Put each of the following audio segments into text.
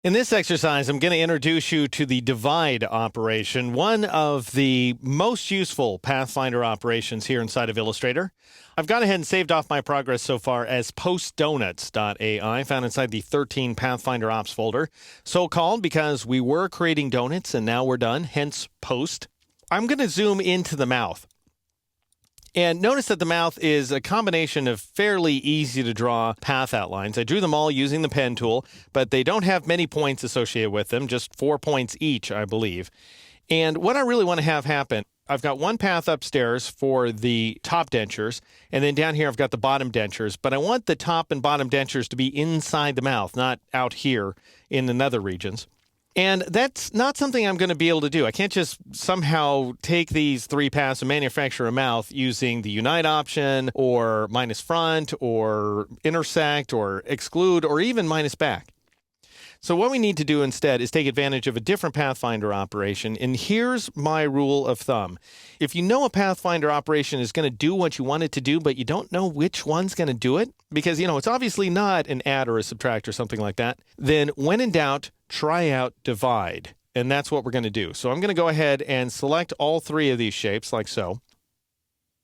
In this exercise, I'm going to introduce you to the divide operation, one of the most useful Pathfinder operations here inside of Illustrator. I've gone ahead and saved off my progress so far as postdonuts.ai, found inside the 13 Pathfinder ops folder. So called because we were creating donuts and now we're done, hence post. I'm going to zoom into the mouth. And notice that the mouth is a combination of fairly easy to draw path outlines. I drew them all using the pen tool, but they don't have many points associated with them, just 4 points each, I believe. And what I really want to have happen, I've got one path upstairs for the top dentures, and then down here I've got the bottom dentures, but I want the top and bottom dentures to be inside the mouth, not out here in the nether regions. And that's not something I'm going to be able to do. I can't just somehow take these three paths and manufacture a mouth using the unite option or minus front or intersect or exclude or even minus back. So what we need to do instead is take advantage of a different Pathfinder operation. And here's my rule of thumb. If you know a Pathfinder operation is going to do what you want it to do, but you don't know which one's going to do it, because, it's obviously not an add or a subtract or something like that, then when in doubt, try out divide. And that's what we're going to do. So I'm going to go ahead and select all three of these shapes like so.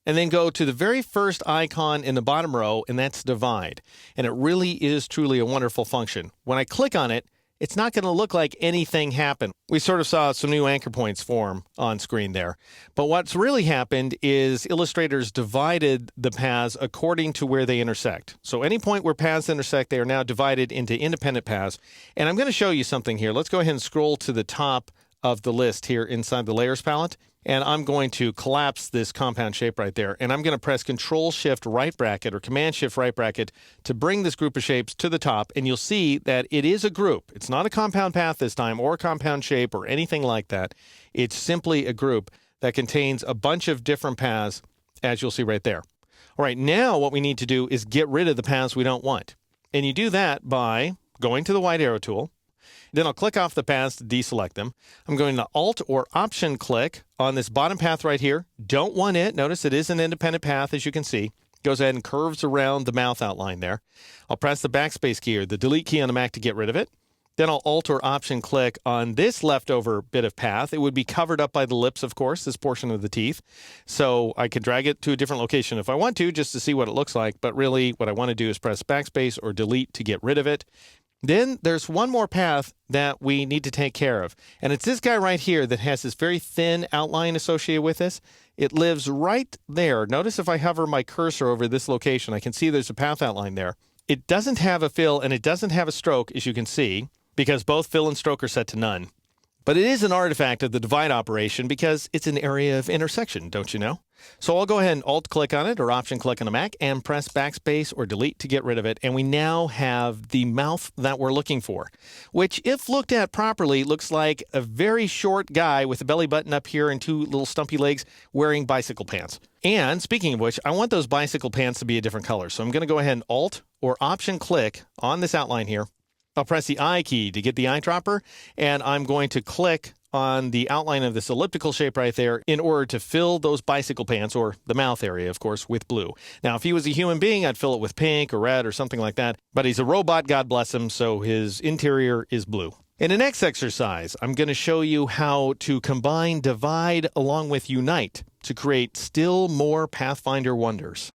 And then go to the very first icon in the bottom row, and that's divide. And it really is truly a wonderful function. When I click on it, it's not going to look like anything happened. We sort of saw some new anchor points form on screen there. But what's really happened is Illustrator's divided the paths according to where they intersect. So any point where paths intersect, they are now divided into independent paths. And I'm going to show you something here. Let's go ahead and scroll to the top of the list here inside the layers palette. And I'm going to collapse this compound shape right there. And I'm going to press Control-Shift right bracket or Command-Shift right bracket to bring this group of shapes to the top. And you'll see that it is a group. It's not a compound path this time or a compound shape or anything like that. It's simply a group that contains a bunch of different paths, as you'll see right there. All right, now what we need to do is get rid of the paths we don't want. And you do that by going to the white arrow tool. Then I'll click off the paths to deselect them. I'm going to Alt or Option click on this bottom path right here. Don't want it. Notice it is an independent path, as you can see. Goes ahead and curves around the mouth outline there. I'll press the backspace key or the delete key on the Mac to get rid of it. Then I'll Alt or Option click on this leftover bit of path. It would be covered up by the lips, of course, this portion of the teeth. So I could drag it to a different location if I want to, just to see what it looks like. But really, what I want to do is press backspace or delete to get rid of it. Then there's one more path that we need to take care of. And it's this guy right here that has this very thin outline associated with this. It lives right there. Notice if I hover my cursor over this location, I can see there's a path outline there. It doesn't have a fill and it doesn't have a stroke, as you can see, because both fill and stroke are set to none. But it is an artifact of the divide operation because it's an area of intersection, don't you know? So I'll go ahead and Alt-click on it or Option-click on the Mac and press Backspace or Delete to get rid of it. And we now have the mouth that we're looking for, which, if looked at properly, looks like a very short guy with a belly button up here and two little stumpy legs wearing bicycle pants. And speaking of which, I want those bicycle pants to be a different color. So I'm going to go ahead and Alt or Option-click on this outline here. I'll press the I key to get the eyedropper, and I'm going to click on the outline of this elliptical shape right there in order to fill those bicycle pants, or the mouth area, of course, with blue. Now, if he was a human being, I'd fill it with pink or red or something like that, but he's a robot, God bless him, so his interior is blue. In the next exercise, I'm going to show you how to combine divide along with unite to create still more Pathfinder wonders.